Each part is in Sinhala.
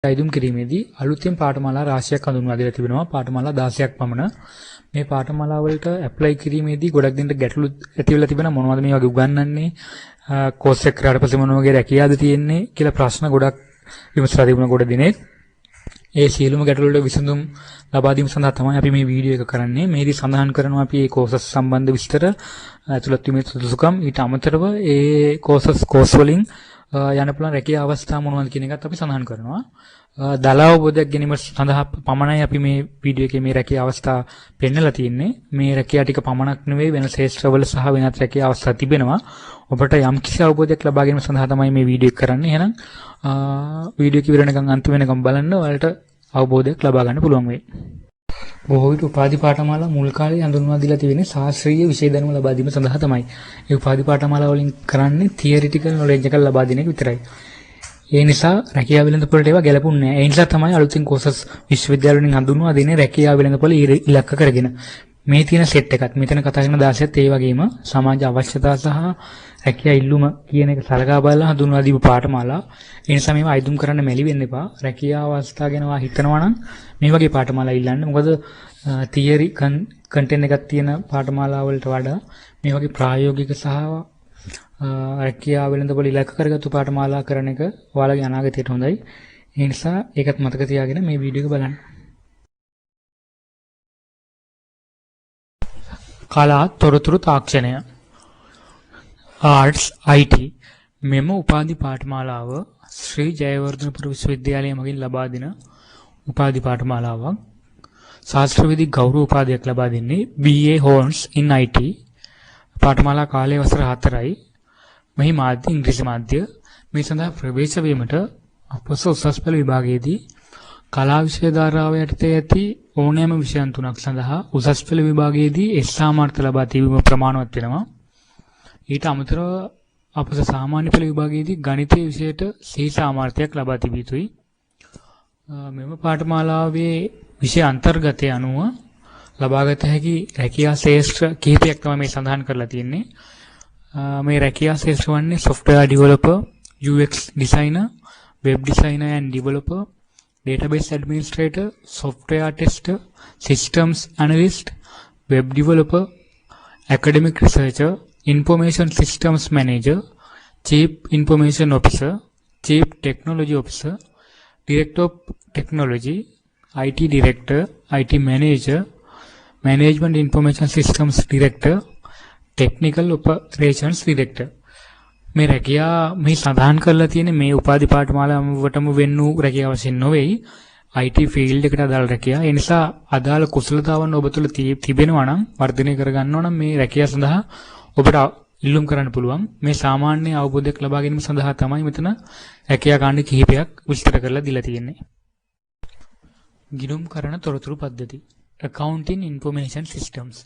අයිදුම් කිරීමේදී අලුතෙන් පාඨමාලා රාශියක් හඳුන්වා දීලා තිබෙනවා. පාඨමාලා 16ක් පමණ. මේ පාඨමාලා වලට ඇප්ලයි කිරීමේදී ගොඩක් දෙනෙක් ගැටලු ඇති වෙලා තිබෙනවා. මොනවද මේ වගේ උගන්වන්නේ? කෝස් එක කරාට පස්සේ මොන වගේ රැකියාවද තියෙන්නේ කියලා ප්‍රශ්න ගොඩක් විමසලා තිබුණා ගොඩ දිනෙක. ඒ සියලුම ගැටලු වලට විසඳුම් ලබා දීම සඳහා තමයි අපි මේ වීඩියෝ එක කරන්නේ. මේදී සඳහන් කරනවා අපි මේ කෝසස් සම්බන්ධ විස්තර ඇතුළත් වීමේ සුදුසුකම්. ඊට අමතරව ඒ කෝස් වලින් යන පුළුවන් රැකියා අවස්ථා මොනවද කියන එකත් අපි සඳහන් කරනවා. දල අවබෝධයක් ගැනීම සඳහා පමණයි අපි මේ වීඩියෝ එකේ මේ රැකියා අවස්ථා පෙන්නලා තියෙන්නේ. මේ රැකියා ටික පමණක් නෙවෙයි වෙන ශේෂ්ත්‍රවල සහ වෙනත් රැකියා අවස්ථා තිබෙනවා. ඔබට යම් කිසි අවබෝධයක් ලබා ගැනීම සඳහා තමයි මේ වීඩියෝ එක කරන්නේ. එහෙනම් වීඩියෝ එක ඉවරනකම් අන්තිම වෙනකම් බලන්න ඔයාලට අවබෝධයක් ලබා ගන්න පුළුවන් වෙයි. බොහෝ විට උපාධි පාඨමාලා මුල් කාලේ හඳුන්වා දීලා තියෙන්නේ ශාස්ත්‍රීය විෂය දැනුම ලබා දීම සඳහා තමයි. ඒ උපාධි පාඨමාලා වලින් කරන්නේ තියරිටිකල් නොලෙජ් එකක් ලබා දෙන එක විතරයි. ඒ නිසා රැකියාව වෙළඳපොළට ඒවා ගැලපුන්නේ නැහැ. ඒ නිසා තමයි අලුතින් කෝසස් විශ්වවිද්‍යාල වලින් හඳුන්වා දෙන්නේ රැකියාව වෙළඳපොළ ඉලක්ක කරගෙන. මේ තියෙන සෙට් එකත් මෙතන කතා කරන 16ත් ඒ වගේම සමාජ අවශ්‍යතා සහ රැකියා ඉල්ලුම කියන එක සලකා බලලා හඳුන්වා දීපු පාඨමාලා. ඒ නිසා මේවා අයිදුම් කරන්න මැලි වෙන්න එපා. රැකියා අවස්ථා ගැන හිතනවා නම් මේ වගේ පාඨමාලා ඉල්ලන්න. මොකද තියරි කන්ටෙන්ට් එකක් තියෙන පාඨමාලා වලට වඩා මේ වගේ ප්‍රායෝගික සහ රැකියා වෙළඳපොළ ඉලක්ක කරගත්තු පාඨමාලා කරන එක ඔයාලගේ අනාගතයට හොඳයි. ඒ නිසා ඒකත් මතක තියාගෙන මේ වීඩියෝ එක බලන්න. කලා තොරතුරු තාක්ෂණය ආර්ට්ස් IT මෙම උපාධි පාඨමාලාව ශ්‍රී ජයවර්ධනපුර විශ්වවිද්‍යාලය මගින් ලබා දෙන උපාධි පාඨමාලාවක්. ශාස්ත්‍රවේදී ගෞරව උපාධියක් ලබා දෙන්නේ BA Honors in IT. පාඨමාලා කාලය වසර 4යි. මෙහි මාධ්‍ය ඉංග්‍රීසි මාධ්‍ය. මේ සඳහා ප්‍රවේශ වීමට අපොස උසස් පෙළ විභාගයේදී කලා විෂය ධාරාව යටතේ ඇති ඕනෑම විෂයන් 3ක් සඳහා උසස් පෙළ විභාගයේදී S සාමර්ථ්‍ය ලබා තිබීම ප්‍රමාණවත් වෙනවා. ඊට අමතරව අපොස සාමාන්‍ය පෙළ විභාගයේදී ගණිතයේ විෂයට C සාමර්ථ්‍යයක් ලබා තිබිය යුතුයි. මෙම පාඨමාලාවේ විෂය අන්තර්ගතය අනුව ලබාගත හැකි රැකියා ශේෂ්ත්‍ර කිහිපයක් තමයි මේ සඳහන් කරලා තියෙන්නේ. මේ රැකියා ශේෂ්ත්‍ර වන්නේ software developer, UX designer, web designer and developer, database administrator, software tester, systems analyst, web developer, academic researcher, information systems manager, chief information officer, chief technology officer, director of technology, IT director, IT manager, management information systems director, technical operations director. මේ රැකියා මේ සඳහන් කරලා තියෙන මේ උපාධි පාඨමාලාවටම වෙන්නු රැකියාව වශයෙන් නොවේයි. IT ෆීල්ඩ් එකට අදාළ රැකියාව. ඒ නිසා අදාළ කුසලතාවන් ඔබ තුළ තිබෙනවා නම් වර්ධනය කර ගන්නවා නම් මේ රැකියාව සඳහා ඔබට ඉල්ලුම් කරන්න පුළුවන්. මේ සාමාන්‍ය අවබෝධයක් ලබා ගැනීම සඳහා තමයි මෙතන රැකියා කාණ්ඩ කිහිපයක් විස්තර කරලා දීලා තියෙන්නේ. ගිණුම් කරන තොරතුරු පද්ධති. Accounting Information Systems.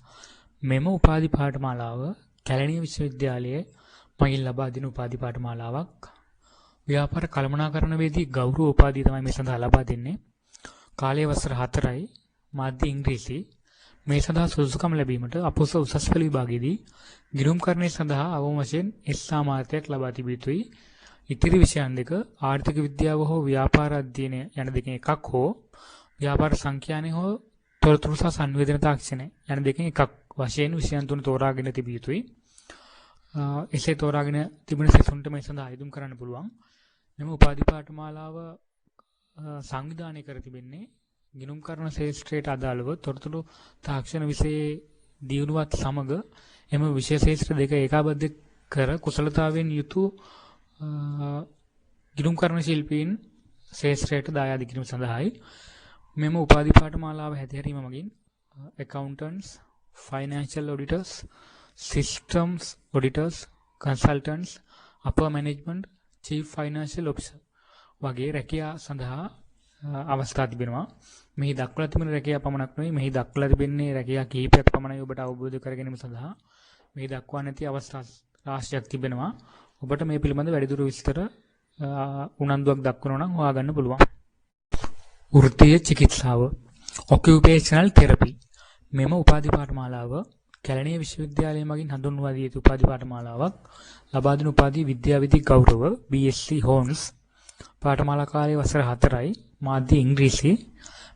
මෙම උපාධි පාඨමාලාව කැලණිය විශ්වවිද්‍යාලයේ මගින් ලබා දෙන උපාධි පාඨමාලාවක්. ව්‍යාපාර කළමනාකරණවේදී ගෞරව උපාධිය තමයි මේ සඳහා ලබා දෙන්නේ. කාලය වසර 4යි. මාධ්‍ය ඉංග්‍රීසි. මේ සඳහා සුදුසුකම් ලැබීමට අපොස උසස් පෙළ විභාගයේදී ගිණුම්කරණය සඳහා අවම වශයෙන් S සාමර්ථ්‍යයක් ලබා තිබිය යුතුයි. ඉතිරි විෂයන් දෙක ආර්ථික විද්‍යාව හෝ ව්‍යාපාර අධ්‍යයනය යන දෙකෙන් එකක් හෝ ව්‍යාපාර සංඛ්‍යානය හෝ තොරතුරු සහ සංවේදන තාක්ෂණය යන දෙකෙන් එකක් වශයෙන් විෂයන් තුන තෝරාගෙන තිබිය යුතුයි. එසේ තෝරාගෙන තිබෙන සෙසුන්ට මේ සඳහා ආයුධම් කරන්න පුළුවන්. මෙම උපාධි පාඨමාලාව සංවිධානය කර තිබෙන්නේ ගිණුම් කරන ශේෂ්ත්‍රයට අදාළව තොරතුරු තාක්ෂණ විෂයේ දියුණුවත් සමග එම විෂය ශේෂ්ත්‍ර දෙක ඒකාබද්ධ කර කුසලතාවෙන් යුතු ගිණුම් කරන ශිල්පීන් ශේෂ්ත්‍රයට දායාද කිරීම සඳහායි. මෙම උපාධි පාඨමාලාව හැදෑරීම මගින් accountants, financial auditors, systems auditors, consultants, upper management, chief financial officer වගේ රැකියා සඳහා අවස්ථා තිබෙනවා. මෙහි දක්වලා තිබෙන රැකියා පමණක් නෙවෙයි මෙහි දක්වලා තිබෙන්නේ රැකියා කිහිපයක් පමණයි ඔබට අවබෝධ කර ගැනීම සඳහා මෙහි දක්වා නැති අවස්ථා රාශියක් තිබෙනවා. ඔබට මේ පිළිබඳ වැඩිදුර විස්තර උනන්දුවක් දක්වනවා නම් හොයාගන්න පුළුවන්. වෘත්තීය චිකිත්සාව occupational therapy. මෙම උපාධි පාඨමාලාව කැලණිය විශ්වවිද්‍යාලය මගින් හඳුන්වා දී ඇති උපාධි පාඨමාලාවක්. ලබා දෙන උපාධිය විද්‍යාවිදි ගෞරව BSc Honors පාඨමාලා කාලයේ වසර 4යි. මාධ්‍ය ඉංග්‍රීසි.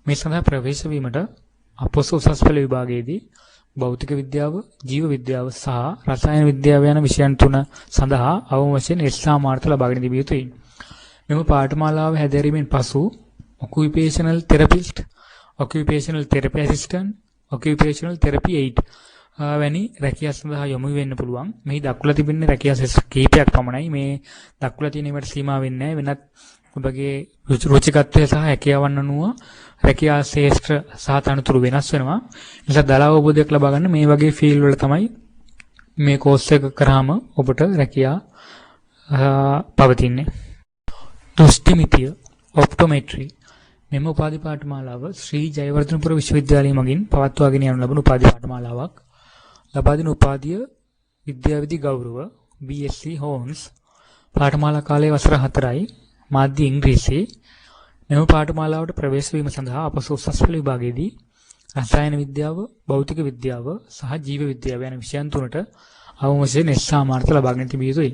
මේ සඳහා ප්‍රවේශ වීමට අපොස උසස් පෙළ විභාගයේදී භෞතික විද්‍යාව, ජීව විද්‍යාව සහ රසායන විද්‍යාව යන විෂයන් තුන සඳහා අවම වශයෙන් එස්.ආර්. මාර්ක ලබාගෙන තිබිය යුතුයි. මෙම පාඨමාලාව හැදෑරීමෙන් පසු occupational therapist, occupational therapy assistant, occupational therapy aide වැනි රැකියා සඳහා යොමු වෙන්න පුළුවන්. මෙහි දක්වලා තිබෙන්නේ රැකියා ශිෂ්ට කීපයක් පමණයි. මේ දක්වලා තියෙන ඒවාට සීමා වෙන්නේ නැහැ. වෙනත් ඔබගේ රුචිකත්වය සහ හැකියාවන් අනුව රැකියා ශේෂ්ත්‍ර සහ තනතුරු වෙනස් වෙනවා. ඒ නිසා දල අවබෝධයක් ලබා ගන්න මේ වගේ ෆීල්ඩ් වල තමයි මේ කෝස් එක කරාම ඔබට රැකියා පවතින්නේ. දෘෂ්ටිමිතිය ඔප්ටෝමෙට්‍රි මෙම උපාධි පාඨමාලාව ශ්‍රී ජයවර්ධනපුර විශ්වවිද්‍යාලය මගින් පවත්වාගෙන යනු ලබන උපාධි පාඨමාලාවක්. ලබා දෙන උපාධිය විද්‍යාවිදි ගෞරව BSc හෝන්ස්. පාඨමාලා කාලය වසර 4යි. මාධ්‍ය ඉංග්‍රීසි. මෙම පාඨමාලාවට ප්‍රවේශ වීම සඳහා අපොස උසස් පෙළ විභාගයේදී රසායන විද්‍යාව, භෞතික විද්‍යාව සහ ජීව විද්‍යාව යන විෂයන් තුනට අවම වශයෙන් එස්.ආර්. මාර්ක ලබාගෙන තිබිය යුතුයි.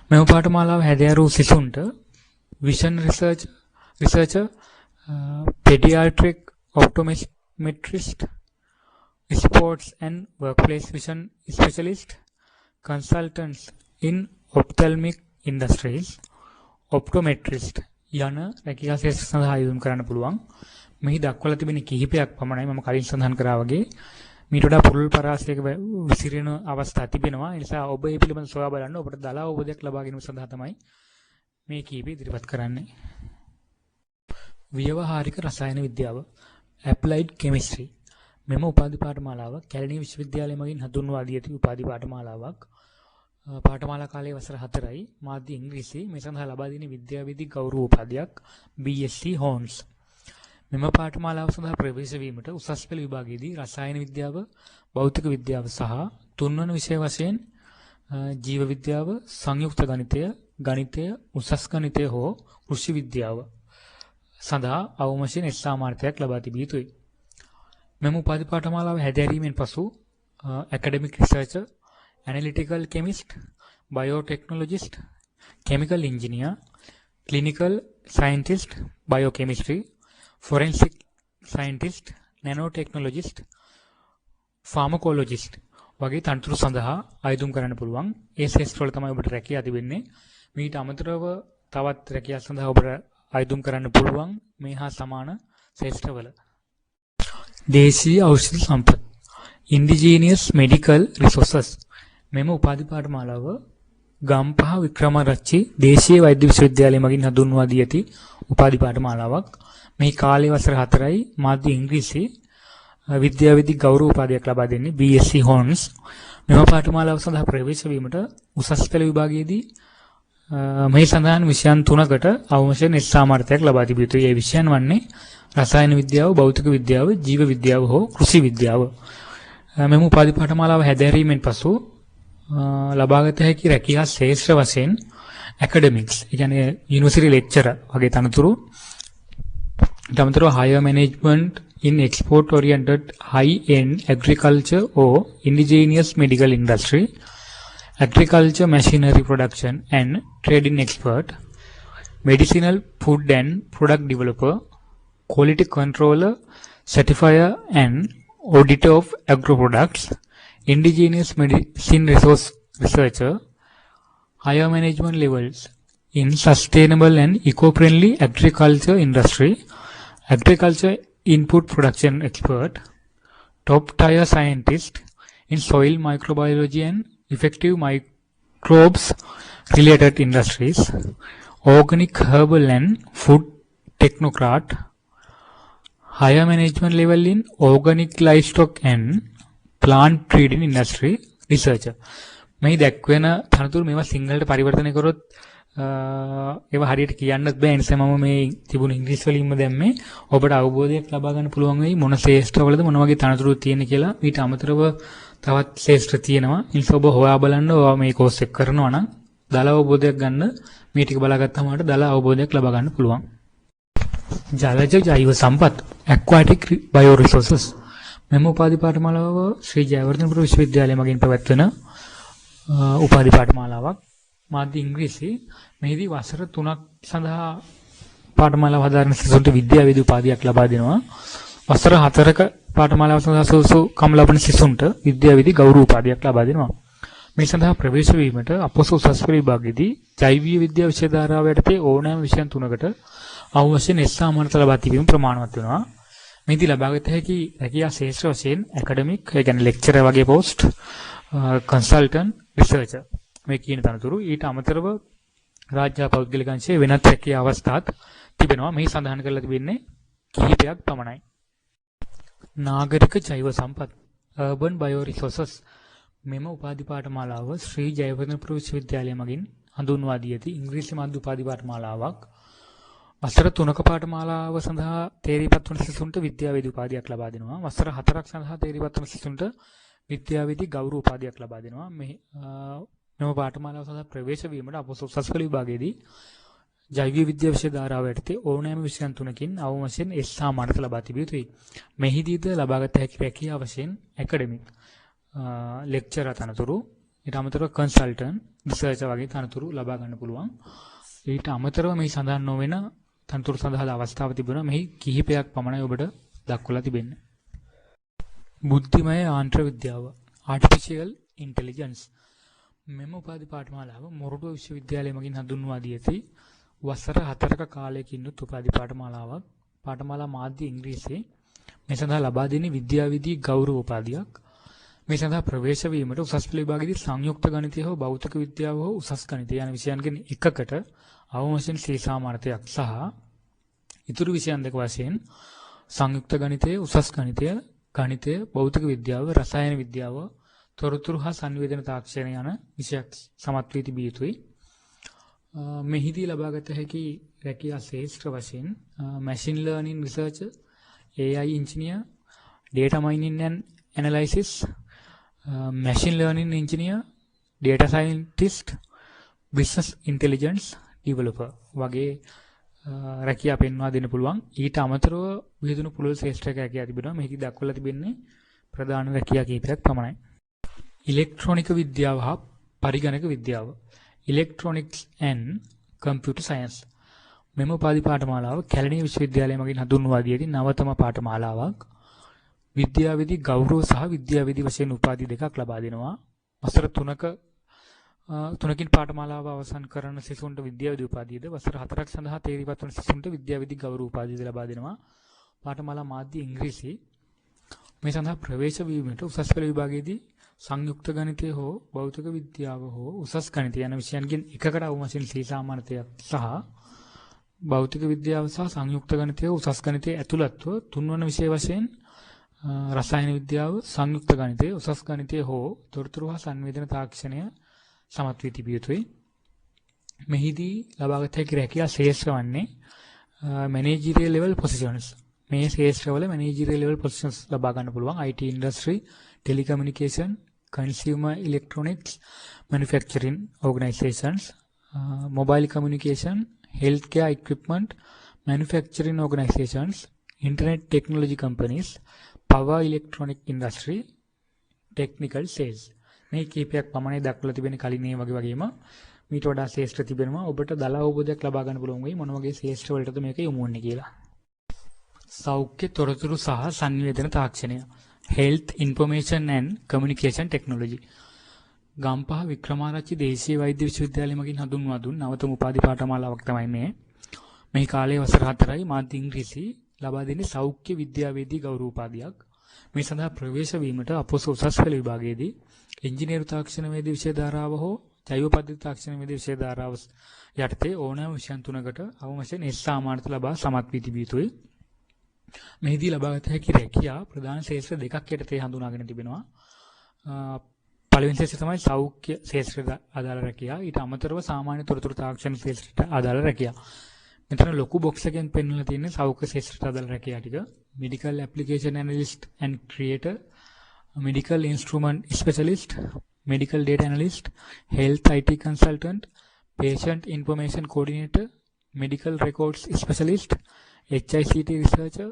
මෙම පාඨමාලාව හැදෑරූ සිසුන්ට vision researcher, pediatric optometrist, sports and workplace vision specialist, consultants in ophthalmic industries, optometrist යන රැකියා ශේෂ්ත්‍ර සඳහා යොමු කරන්න පුළුවන්. මෙහි දක්වලා තිබෙන කිහිපයක් පමණයි මම කලින් සඳහන් කරා වගේ. මීට වඩා පුරුල් පරාසයක විසිරෙන අවස්ථා තිබෙනවා. ඒ නිසා ඔබ මේ පිළිබඳව සොයා බලන්න. ඔබට දල අවබෝධයක් ලබා ගැනීම සඳහා තමයි මේ කීපය ඉදිරිපත් කරන්නේ. ව්‍යවහාරික රසායන විද්‍යාව applied chemistry මෙම උපාධි පාඨමාලාව කැලණිය විශ්වවිද්‍යාලය මගින් හඳුන්වා දී ඇති උපාධි පාඨමාලාවක්. පාඨමාලා කාලයේ වසර 4යි. මාධ්‍ය ඉංග්‍රීසි. මේ සඳහා ලබා දෙන විද්‍යාවිදි ගෞරව උපාධියක් BSc හෝන්ස්. මෙම පාඨමාලාව සඳහා ප්‍රවේශ වීමට උසස් පෙළ විභාගයේදී රසායන විද්‍යාව, භෞතික විද්‍යාව සහ තුන්වන විෂය වශයෙන් ජීව විද්‍යාව, සංයුක්ත ගණිතය, ගණිතය, උසස් ගණිතය හෝ කෘෂි විද්‍යාව සඳහා අවම වශයෙන් එස්.ආර්. මාර්කයක් ලබා තිබිය යුතුයි. මෙම උපාධි පාඨමාලාව හැදෑරීමෙන් පසු academic researcher, analytical chemist, biotechnologist, chemical engineer, clinical scientist, biochemistry, forensic scientist, nanotechnologist, pharmacologist වගේ තනතුරු සඳහා අයදුම් කරන්න පුළුවන්. ඒ ශේෂ්ත්‍ර වල තමයි ඔබට රැකියා තිබෙන්නේ. මීට අමතරව තවත් රැකියා සඳහා ඔබට අයදුම් කරන්න පුළුවන් මේ හා සමාන ශේෂ්ත්‍රවල. දේශීය ඖෂධ සම්පත් indigenous medical resources මෙම උපාධි පාඨමාලාව ගම්පහ වික්‍රමරච්චි දේශීය වෛද්‍ය විශ්වවිද්‍යාලය මගින් හඳුන්වා දී ඇති උපාධි පාඨමාලාවක්. මේ කාලයේ වසර 4යි. මාධ්‍ය ඉංග්‍රීසි. විද්‍යාවිදි ගෞරව උපාධියක් ලබා දෙන්නේ BSc හෝන්ස්. මෙම පාඨමාලාව සඳහා ප්‍රවේශ වීමට උසස් පෙළ විභාගයේදී මේ සඳහන් විෂයන් 3කට අවශ්‍ය එස්.ආර්. මාර්කයක් ලබා තිබිය යුතුයි. ඒ විෂයන් වන්නේ රසායන විද්‍යාව, භෞතික විද්‍යාව, ජීව විද්‍යාව හෝ කෘෂි විද්‍යාව. මෙම උපාධි පාඨමාලාව හැදෑරීමෙන් පසු ලබාගත හැකි රැකියා ශේෂ්ත්‍ර වශයෙන් academics, ඒ කියන්නේ යුනිවර්සිටි ලෙක්චරර් වගේ තනතුරු, තමතරව higher management in export oriented high end agriculture or indigenous medical industry, agriculture machinery production and trading expert, medicinal food and product developer, quality controller, certifier and auditor of agro products, indigenous medicine resource researcher, higher management levels in sustainable and eco-friendly agriculture industry, agriculture input production expert, top tier scientist in soil microbiology and effective microbes related industries, organic herbal and food technocrat, higher management level in organic livestock and plant breeding industry researcher. මේ දැක්වෙන තනතුරු මේවා සිංහලට පරිවර්තනය කරොත් ඒවා හරියට කියන්නත් බෑ. ඒ නිසා මම මේ තිබුණු ඉංග්‍රීසි වලින්ම දැම්මේ. ඔබට අවබෝධයක් ලබා ගන්න පුළුවන් වෙයි මොන ශේෂ්ත්‍රවලද මොන වගේ තනතුරු තියෙන්නේ කියලා. ඊට අමතරව තවත් ශේෂ්ත්‍ර තියෙනවා. ඒ නිසා ඔබ හොයා බලන්න ඔයා මේ කෝස් එක කරනවා නම් දල අවබෝධයක් ගන්න මේ ටික බලාගත්තාම ඔයාලට දල අවබෝධයක් ලබා ගන්න පුළුවන්. ජලජ ජෛව සම්පත් aquatic bioresources මෙම උපාධි පාඨමාලාව ශ්‍රී ජයවර්ධනපුර විශ්වවිද්‍යාලය මගින් පැවැත්වෙන උපාධි පාඨමාලාවක්. මාධ්‍ය ඉංග්‍රීසි මෙහිදී වසර 3ක් සඳහා පාඨමාලාව හදාරන සිසුන්ට විද්‍යාවේදී උපාධියක් ලබා දෙනවා. වසර 4ක පාඨමාලාව සඳහා සුසුකම් ලබන සිසුන්ට විද්‍යාවේදී ගෞරව උපාධියක් ලබා දෙනවා. මේ සඳහා ප්‍රවේශ වීමට අපොස උසස් පෙළ විභාගයේදී ජෛව විද්‍යා විෂය ධාරාව යටතේ ඕනෑම විෂයන් 3කට අවශ්‍ය එස්.ආ. මානත ලබා තිබීම ප්‍රමාණවත් වෙනවා. මෙහිදී ලබාගත හැකි රැකියා ශේෂ්ත්‍ර වශයෙන් ඇකඩමික්, ඒ කියන්නේ ලෙක්චරර් වගේ පෝස්ට්, කන්සල්ටන්ට්, රිසර්චර් මේ කියන තනතුරු ඊට අමතරව රාජ්‍ය පෞද්ගලික අංශයේ වෙනත් රැකියා අවස්ථාත් තිබෙනවා. මේ සඳහන් කරලා තිබෙන්නේ කිහිපයක් පමණයි. නාගරික ජෛව සම්පත් urban bioresources මෙම උපාධි පාඨමාලාව ශ්‍රී ජයවර්ධනපුර විශ්වවිද්‍යාලය මගින් හඳුන්වා දී ඇති ඉංග්‍රීසි මාධ්‍ය උපාධි පාඨමාලාවක්. වසර 3ක පාඨමාලාව සඳහා තේරීපත් වන සිසුන්ට විද්‍යාවේදී උපාධියක් ලබා දෙනවා. වසර 4ක් සඳහා තේරීපත් වන සිසුන්ට විද්‍යාවේදී ගෞරව උපාධියක් ලබා දෙනවා. මෙම පාඨමාලාව සඳහා ප්‍රවේශ වීමට අපොස උසස් පෙළ විභාගයේදී ජෛව විද්‍යා විෂය ධාරාව යටතේ ඕනෑම විෂයන් 3කින් අවම වශයෙන් එස්.ආ. මානත ලබා තිබිය යුතුයි. මෙහිදීද ලබාගත හැකි රැකියාව වශයෙන් ඇකඩමික්, ලෙක්චරර් තනතුරු, ඊට අමතරව කන්සල්ටන්ට්, රිසර්චර් වගේ තනතුරු ලබා ගන්න පුළුවන්. ඊට අමතරව මේ සඳහන් නොවන තනතුරු සඳහා අවස්ථාව තිබෙනවා. මෙහි කිහිපයක් පමණයි ඔබට දක්වලා තිබෙන්නේ. බුද්ධිමය යාන්ත්‍ර විද්‍යාව artificial intelligence මෙම උපාධි පාඨමාලාව මොරටුව විශ්වවිද්‍යාලය මගින් හඳුන්වා දී ඇති වසර 4ක කාලයකින් යුත් උපාධි පාඨමාලාවක්. පාඨමාලා මාධ්‍ය ඉංග්‍රීසි මේ සඳහා ලබා දෙන විද්‍යාවිදී ගෞරව උපාධියක්. මේ සඳහා ප්‍රවේශ වීමට උසස් පෙළ විභාගයේදී සංයුක්ත ගණිතය හෝ භෞතික විද්‍යාව හෝ උසස් ගණිතය යන විෂයන්ගෙන් එකකට අවම වශයෙන් සීසා මානතයක් සහ ඉතුරු විෂයන් දෙක වශයෙන් සංයුක්ත ගණිතය, උසස් ගණිතය, භෞතික විද්‍යාව, රසායන විද්‍යාව, තොරතුරු හා සංවේදන තාක්ෂණය යන විෂයක් සමත් වී තිබිය යුතුයි. මෙහිදී ලබාගත හැකි රැකියා ශේෂ්ත්‍ර වශයෙන් machine learning researcher, AI engineer, data mining and analysis, machine learning engineer, data scientist, business intelligence developer වගේ රැකියා පෙන්වා දෙන්න පුළුවන්. ඊට අමතරව විහිදුණු පුළුල් ශේෂ්ත්‍රයක රැකියා තිබෙනවා. මෙහිදී දක්වලා තිබෙන්නේ ප්‍රධාන රැකියා කිහිපයක් පමණයි. ඉලෙක්ට්‍රොනික විද්‍යාව හා පරිගණක විද්‍යාව Electronics and Computer Science මෙම උපාධි පාඨමාලාව කැලණිය විශ්වවිද්‍යාලය මගින් හඳුන්වා දී ඇති නවතම පාඨමාලාවක්. විද්‍යාවේදී ගෞරව සහ විද්‍යාවේදී වශයෙන් උපාධි දෙකක් ලබා දෙනවා. වසර 3කින් පාඨමාලාව අවසන් කරන සිසුන්ට විද්‍යාවේදී උපාධියද, වසර 4ක් සඳහා තේරීපත් වන සිසුන්ට විද්‍යාවේදී ගෞරව උපාධියද ලබා දෙනවා. පාඨමාලා මාධ්‍ය ඉංග්‍රීසි මේ සඳහා ප්‍රවේශ වීමට උසස් පෙළ විභාගයේදී සංයුක්ත ගණිතය හෝ භෞතික විද්‍යාව හෝ උසස් ගණිතය යන විෂයන්ගෙන් එකකට අවම වශයෙන් සීසා මානතයක් සහ භෞතික විද්‍යාව සහ සංයුක්ත ගණිතය උසස් ගණිතය ඇතුළත්ව තුන්වන විෂය වශයෙන් රසායන විද්‍යාව, සංයුක්ත ගණිතය, උසස් ගණිතය හෝ තොරතුරු හා සංවේදන තාක්ෂණය සමත් වී තිබිය යුතුයි. මෙහිදී ලබාගත හැකි රැකියා ශේෂ්ත්‍ර වන්නේ managerial level positions. මේ ශේෂ්ත්‍රවල managerial level positions ලබා ගන්න පුළුවන්. IT industry, telecommunication, consumer electronics, manufacturing organizations, mobile communication, healthcare equipment, manufacturing organizations, internet technology companies, power electronic industry, technical sales. මේ කීපයක් පමණයි දක්වලා තිබෙන කලින් මේ වගේම මීට වඩා ශේෂ්ත්‍ර තිබෙනවා. ඔබට දල අවබෝධයක් ලබා ගන්න පුළුවන් වෙයි මොන වගේ ශේෂ්ත්‍ර වලටද මේක යොමු වෙන්නේ කියලා. සෞඛ්‍ය තොරතුරු සහ සංවේදන තාක්ෂණය Health Information and Communication Technology Gampaha Wickramarachchi දේශීය වෛද්‍ය විශ්වවිද්‍යාලය මගින් හඳුන්වා දුන් නවතම උපාධි පාඨමාලාවක් තමයි මේ. මේ කාලයේ වසර 4යි මාධ්‍ය ඉංග්‍රීසි ලබා දෙන්නේ සෞඛ්‍ය විද්‍යාවේදී ගෞරව උපාධියක්. මේ සඳහා ප්‍රවේශ වීමට අපොස උසස් පෙළ විභාගයේදී ඉංජිනේරු තාක්ෂණ වේදී විෂය ධාරාව හෝ ජෛව පද්ධති තාක්ෂණ වේදී විෂය ධාරාව යටතේ ඕනෑම විෂයන් 3කට අවම වශයෙන් එස්.ආ. මානත ලබා සමත් වී තිබිය යුතුයි. මෙහිදී ලබාගත හැකි රැකියා ප්‍රධාන ශේෂ්ත්‍ර දෙකක් යටතේ හඳුනාගෙන තිබෙනවා. පළවෙනි ශේෂ්ත්‍රය තමයි සෞඛ්‍ය ශේෂ්ත්‍රයට අදාළ රැකියා. ඊට අමතරව සාමාන්‍ය තොරතුරු තාක්ෂණ ශේෂ්ත්‍රයට අදාළ රැකියා. මෙතන ලොකු බොක්ස් එකෙන් පෙන්වලා තියෙන්නේ සෞඛ්‍ය ශේෂ්ත්‍රයට අදාළ රැකියා ටික. Medical application analyst and creator, medical instrument specialist, medical data analyst, health IT consultant, patient information coordinator, medical records specialist, HICT researcher,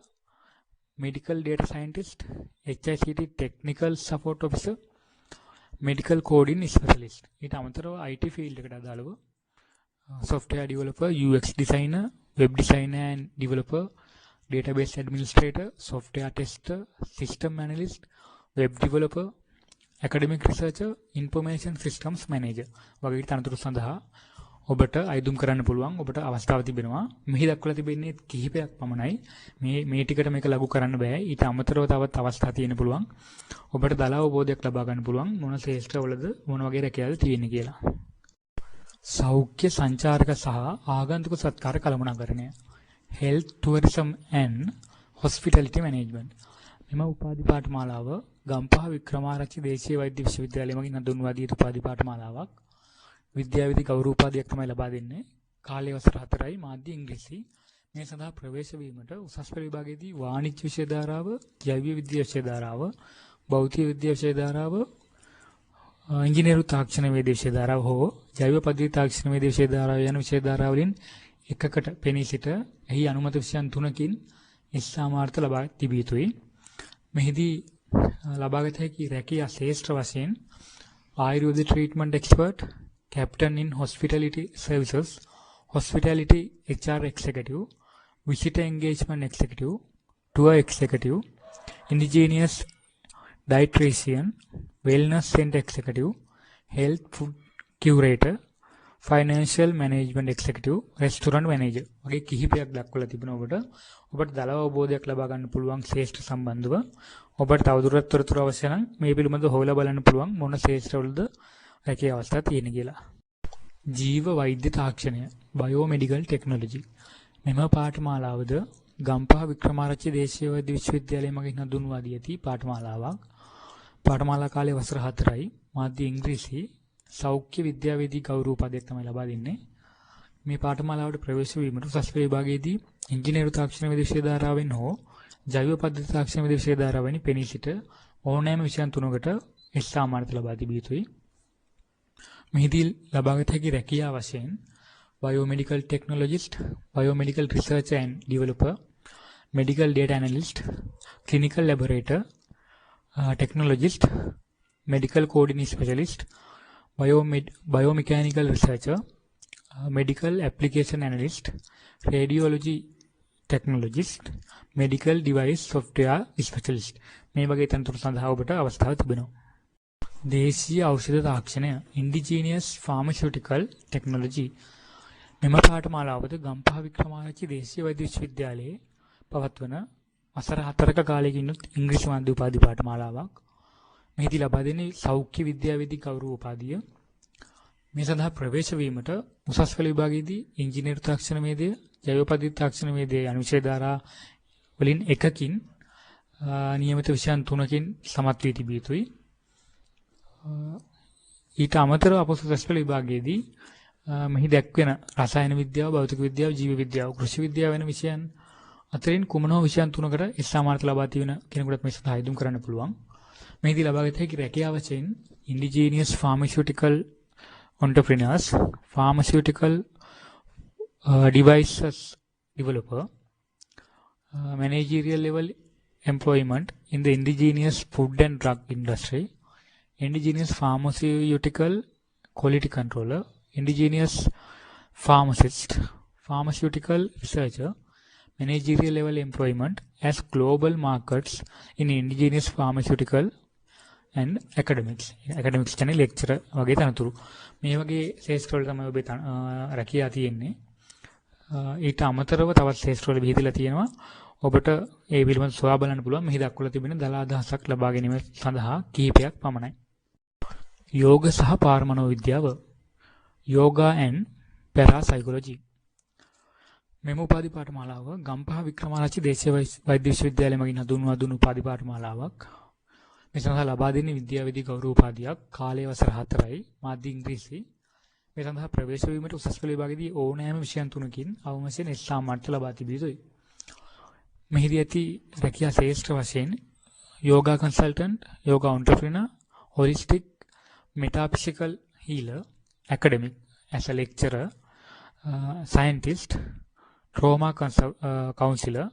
medical data scientist, HICT technical support officer, medical coding specialist. ඊට අමතරව IT ෆීල්ඩ් එකට අදාළව software developer, UX designer, web designer and developer, database administrator, software tester, system analyst, web developer, academic researcher, information systems manager වගේ තනතුරු සඳහා ඔබට අයදුම් කරන්න පුළුවන්. ඔබට අවස්ථාව තිබෙනවා. මෙහි දක්වලා තිබෙන්නේ කිහිපයක් පමණයි. මේ ටිකට මේක ලඝු කරන්න බෑ. ඊට අමතරව තවත් අවස්ථා තියෙන්න පුළුවන්. ඔබට දල අවබෝධයක් ලබා ගන්න පුළුවන් මොන ශේෂ්ත්‍රවලද මොන වගේ රැකියාවද තියෙන්නේ කියලා. සෞඛ්‍ය සංචාරක සහ ආගන්තුක සත්කාර කළමනාකරණය. health tourism and hospitality management. මෙම උපාධි පාඨමාලාව ගම්පහ වික්‍රමාරච්චි දේශීය වෛද්‍ය විශ්වවිද්‍යාලය මගින් හඳුන්වා දී උපාධි පාඨමාලාවක්. විද්‍යාවිධි ගෞරව උපාධියක් තමයි ලබා දෙන්නේ. කාලය වසර 4යි. මාධ්‍ය ඉංග්‍රීසි. මේ සඳහා ප්‍රවේශ වීමට උසස් පෙළ විභාගයේදී වාණිජ්‍ය විෂය ධාරාව, ජෛව විද්‍යා විෂය ධාරාව, භෞතික විද්‍යා විෂය ධාරාව, ඉංජිනේරු තාක්ෂණ වේද විෂය ධාරාව හෝ ජෛව පද්ධති තාක්ෂණ වේද විෂය ධාරාව යන විෂය ධාරාවලින් එකකට පෙනී සිට එහි අනුමත විෂයන් 3කින් ඉස්සාමාර්ථ ලබා තිබිය යුතුයි. මෙහිදී ලබාගත හැකි රැකියා ශේෂ්ත්‍ර වශයෙන් ආයුර්වේද treatment expert, captain in hospitality services, hospitality HR executive, visitor engagement executive, tour executive, indigenous dietitian, wellness center executive, health food curator, financial management executive, restaurant manager වගේ කිහිපයක් දක්වලා තිබෙනවා. ඔබට දල අවබෝධයක් ලබා ගන්න පුළුවන් ශේෂ්ත්‍ර සම්බන්ධව. ඔබට තවදුරටත් තොරතුරු අවශ්‍ය නම් මේ පිළිබඳව හොයලා බලන්න පුළුවන් මොන ශේෂ්ත්‍රවලද රැකියා අවස්ථා තියෙන කියලා. ජීව වෛද්‍ය තාක්ෂණය, බයෝමෙඩිකල් ටෙක්නොලොජි. මෙම පාඨමාලාවද ගම්පහ වික්‍රමාරච්චි දේශීය වෛද්‍ය විශ්වවිද්‍යාලය මගින් හඳුන්වා දී ඇති පාඨමාලාවක්. පාඨමාලා කාලය වසර 4යි. මාධ්‍ය ඉංග්‍රීසි. සෞඛ්‍ය විද්‍යාවේදී ගෞරව උපාධියක් තමයි ලබා දෙන්නේ. මේ පාඨමාලාවට ප්‍රවේශ වීමට උසස් පෙළ විභාගයේදී ඉංජිනේරු තාක්ෂණ වේද විෂය ධාරාවෙන් හෝ ජෛව පද්ධති තාක්ෂණ වේද විෂය ධාරාවෙන් පෙනී සිට ඕනෑම විෂයන් 3කට ඉස්සාමාර්ථ ලබා තිබිය යුතුයි. මෙහිදී ලබාගත හැකි රැකියාව වශයෙන් biomedical technologist, biomedical researcher and developer, medical data analyst, clinical laborator, technologist, medical coding specialist, biomechanical researcher, medical application analyst, radiology technologist, medical device software specialist. මේ වගේ තනතුරු සඳහා ඔබට අවස්ථාව තිබෙනවා. දේශීය ඖෂධ තාක්ෂණය, ඉන්ඩිජිනියස් ෆාමසිටිකල් ටෙක්නොලොජි. මෙම පාඨමාලාවද ගම්පහ වික්‍රමාරච්චි දේශීය වෛද්‍ය විශ්වවිද්‍යාලයේ පවත්වන වසර 4ක කාලයකින් ඉංග්‍රීසි මාධ්‍ය උපාධි පාඨමාලාවක්. මෙහිදී ලබා දෙන්නේ සෞඛ්‍ය විද්‍යාවේදී ගෞරව උපාධිය. මේ සඳහා ප්‍රවේශ වීමට උසස් පෙළ විභාගයේදී ඉංජිනේරු තාක්ෂණ වේදය, ජෛව පද්ධති තාක්ෂණ වේදය යන විෂය ධාරා වලින් එකකින් නියමිත විෂයන් 3කින් සමත් වී තිබිය යුතුයි. ඊට අමතරව අප උසස් පෙළ විභාගයේදී මෙහි දැක්වෙන රසායන විද්‍යාව, භෞතික විද්‍යාව, ජීව විද්‍යාව, කෘෂි විද්‍යාව වෙන විෂයන් අතරින් කුමන හෝ විෂයන් 3කට ඉස්සාමාර්ථ ලබා තිබෙන කෙනෙකුට මේ සඳහා ආයුධම් කරන්න පුළුවන්. මෙහිදී ලබාගත හැකි රැකියාව වශයෙන් indigenous pharmaceutical entrepreneurs, pharmaceutical devices developer, managerial level employment in the indigenous food and drug industry, indigenous pharmaceutical quality controller, indigenous pharmacist, pharmaceutical researcher, managerial level employment as global markets in indigenous pharmaceutical and academics. academics කියන්නේ lecturer වගේ තනතුරු. මේ වගේ ශේෂ්ත්‍රවල තමයි ඔබේ රැකියාව තියෙන්නේ. ඊට අමතරව තවත් ශේෂ්ත්‍රවල විහිදලා තියෙනවා. ඔබට ඒ පිළිබඳව සොයා බලන්න පුළුවන්. මෙහි දක්වලා තිබෙන දල අදහසක් ලබා ගැනීම සඳහා කිහිපයක් පමණයි. යෝග සහ පාරමනෝ විද්‍යාව, yoga and parapsychology. මෙම උපාධි පාඨමාලාව ගම්පහ වික්‍රමාරච්චි දේශීය වෛද්‍ය විශ්වවිද්‍යාලය මගින් හඳුන්වා දුන් උපාධි පාඨමාලාවක්. මේ සඳහා ලබා දෙන්නේ විද්‍යාවේදී ගෞරව උපාධියක්. කාලය වසර 4යි. මාධ්‍ය ඉංග්‍රීසි. මේ සඳහා ප්‍රවේශ වීමට උසස් පෙළ විභාගයේදී ඕනෑම විෂයන් 3කින් අවම වශයෙන් සාමාර්ථ ලබා තිබිය යුතුයි. මෙහිදී ඇති රැකියා ශේෂ්ත්‍ර වශයෙන් yoga consultant, yoga entrepreneur, holistic metaphysical healer, academic as a lecturer, scientist, trauma counselor,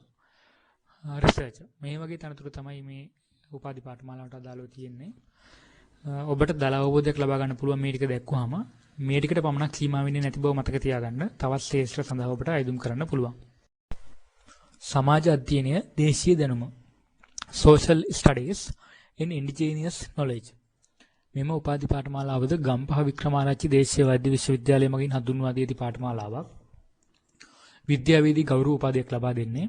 researcher. මේ වගේ තනතුරු තමයි මේ උපාධි පාඨමාලාවට අදාළව තියෙන්නේ. ඔබට දල අවබෝධයක් ලබා ගන්න පුළුවන් මේ ටික දැක්කුවාම මේ ටිකට පමණක් සීමා වෙන්නේ නැති බව මතක තියාගන්න තවත් ශේෂ්ත්‍ර සඳහා ඔබට අයදුම් කරන්න පුළුවන්. සමාජ අධ්‍යයනය දේශීය දැනුම Social Studies in Indigenous Knowledge. මෙම උපාධි පාඨමාලාවද ගම්පහ වික්‍රමාරච්චි දේශීය වෛද්‍ය විශ්වවිද්‍යාලය මගින් හඳුන්වා දී ඇති පාඨමාලාවක්. විද්‍යාවේදී ගෞරව උපාධියක් ලබා දෙන්නේ.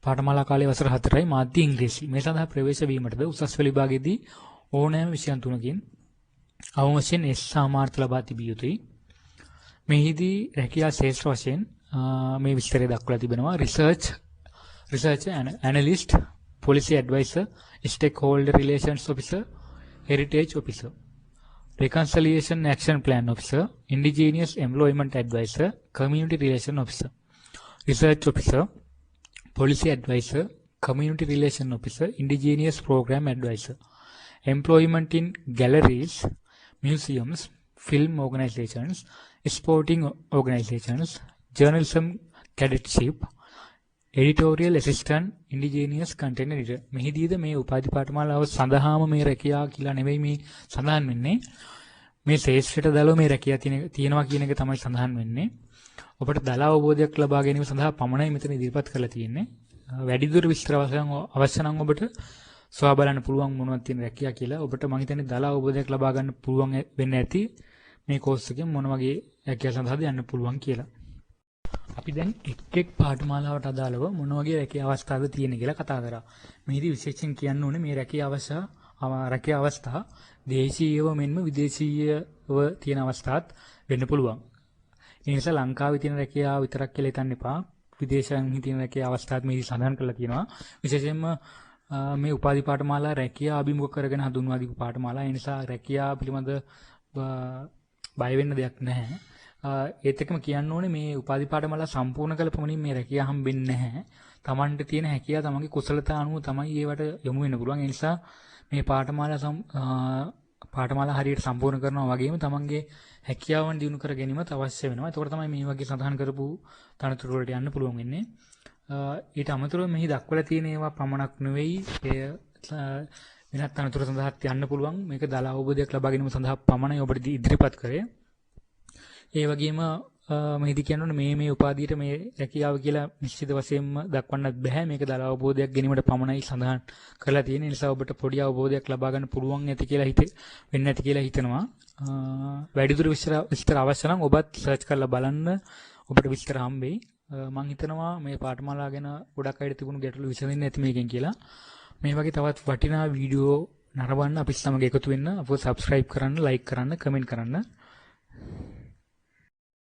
පාඨමාලා කාලය වසර 4යි මාධ්‍ය ඉංග්‍රීසි. මේ සඳහා ප්‍රවේශ වීමටද උසස් පෙළ විභාගයේදී ඕනෑම විෂයන් තුනකින් අවම වශයෙන් S සාමාර්ථ ලබා තිබිය යුතුයි. මෙහිදී රැකියා ශේෂ්ත්‍ර වශයෙන් මේ විස්තරය දක්වලා තිබෙනවා. Research Analyst, Policy Advisor, Stakeholder Relations Officer, Heritage Officer, Reconciliation Action Plan Officer, Indigenous Employment Advisor, Community Relation Officer, Research Officer, Policy Advisor, Community Relation Officer, Indigenous Program Advisor, Employment in Galleries, Museums, Film Organizations, Sporting Organizations, Journalism Cadetship, Editorial Assistant, Indigenous Content Editor. මෙහිදීද මේ උපාධි පාඨමාලාව සඳහාම මේ රැකියා කියලා නෙවෙයි මේ සඳහන් වෙන්නේ. මේ ශේෂ්ත්‍රයට දාලා මේ රැකියා තියෙනවා කියන එක තමයි සඳහන් වෙන්නේ. ඔබට දල අවබෝධයක් ලබා ගැනීම සඳහා පමණයි මෙතන ඉදිරිපත් කරලා තියෙන්නේ. වැඩිදුර විස්තර අවශ්‍ය නම් ඔබට සොයා බලන්න පුළුවන් මොනවද තියෙන රැකියා කියලා. ඔබට මම හිතන්නේ දල අවබෝධයක් ලබා ගන්න පුළුවන් වෙන්න ඇති මේ කෝස් එකෙන් මොන වගේ රැකියා සඳහාද යන්න පුළුවන් කියලා. අපි දැන් එක් පාඨමාලාවට අදාළව මොන වගේ රැකියා අවස්ථාද තියෙන කියලා කතා කරා. මේදී විශේෂයෙන් කියන්න ඕනේ මේ රැකියා අවස්ථා දේශීයව මෙන්ම විදේශීයව තියෙන අවස්ථාත් වෙන්න පුළුවන්. ඒ නිසා ලංකාවේ තියෙන රැකියාව විතරක් කියලා හිතන්න එපා. විදේශයන්හි තියෙන රැකියා අවස්ථාත් මේදී සඳහන් කරලා තියෙනවා. විශේෂයෙන්ම මේ උපාධි පාඨමාලා රැකියා අභිමුඛ කරගෙන හඳුන්වා දීපු පාඨමාලා. ඒ නිසා රැකියා පිළිබඳ බය වෙන්න දෙයක් නැහැ. ඒත් එක්කම කියන්න ඕනේ මේ උපාධි පාඨමාලා සම්පූර්ණ කළ පමණින් මේ රැකියාව හම්බෙන්නේ නැහැ. Tamanට තියෙන හැකියාව තමන්ගේ කුසලතා අනුව තමයි ඒවට යොමු වෙන්න පුළුවන්. ඒ නිසා මේ පාඨමාලා හරියට සම්පූර්ණ කරනවා වගේම තමන්ගේ හැකියාවන් දිනු කර ගැනීමත් අවශ්‍ය වෙනවා. ඒකට තමයි මේ වගේ සඳහන් කරපු තනතුරු වලට යන්න පුළුවන් වෙන්නේ. ඊට අමතරව මෙහි දක්වලා තියෙන ඒවා පමණක් නෙවෙයි වෙනත් තනතුරු සඳහාත් යන්න පුළුවන්. මේක දල අවබෝධයක් ලබා ගැනීම සඳහා පමණයි ඔබට ඉදිරිපත් කරේ. ඒ වගේම මෙහිදී කියනොනේ මේ උපාධියට මේ රැකියාව කියලා නිශ්චිත වශයෙන්ම දක්වන්නත් බෑ. මේක දල අවබෝධයක් ගැනීමට පමණයි සඳහන් කරලා තියෙන නිසා ඔබට පොඩි අවබෝධයක් ලබා ගන්න පුළුවන් ඇති කියලා වෙන්න ඇති කියලා හිතනවා. වැඩිදුර විස්තර අවශ්‍ය නම් ඔබත් සර්ච් කරලා බලන්න ඔබට විස්තර හම්බෙයි. මම හිතනවා මේ පාඨමාලා ගැන ගොඩක් අයට තිබුණු ගැටලු විසඳෙන්නේ නැති මේකෙන් කියලා. මේ වගේ තවත් වටිනා වීඩියෝ නරඹන්න අපිත් සමග එකතු වෙන්න අපව subscribe කරන්න, like කරන්න, comment කරන්න.